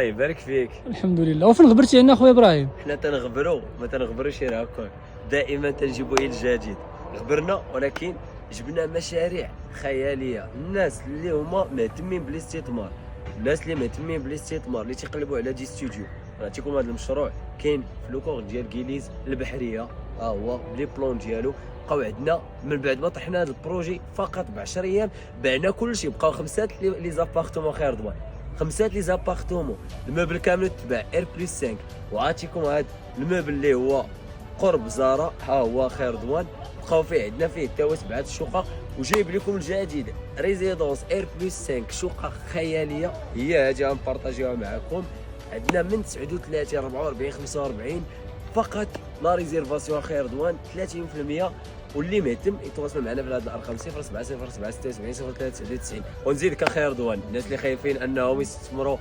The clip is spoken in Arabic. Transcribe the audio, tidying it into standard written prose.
الله يبارك فيك. الحمد لله. وفين غبرتي هنا اخويا ابراهيم؟ حنا تنغبروا ما تنغبروش غير هكا، دائما تنجيبوا الى الجديد. غبرنا ولكن جبنا مشاريع خياليه، الناس اللي هما مهتمين بالاستثمار، الناس اللي مهتمين بالاستثمار اللي تيقلبوا على دي ستوديو. نعطيكم هذا المشروع كاين في لوكور ديال كيليز البحريه، ها هو لي بلون ديالو. بقاو عندنا من بعد ما طحنا هذا البروجي فقط ب 10 ايام بعنا كلشي، بقاو 5 لي زابارتمون خير ضمان، 5 لي زابارتمون، الموبل كامل تباع اير بلس 5. وعطيكم هذا الموبل اللي هو قرب زارا، ها هو خير ضوان. بقاو فيه عندنا فيه حتى 7 شقق، وجايب لكم الجديد ريزيدونس اير بلس 5 شقق خياليه، هي هادي غنبارطاجيوها معكم. عندنا من 39 44 45 فقط. لا ريزيرفاسيون خير ضوان 30%. واللي مهتم يتواصل معنا في هذه الارقام 070776 0399. ونزيدك خير ضوان الناس اللي خايفين انهم يستثمروا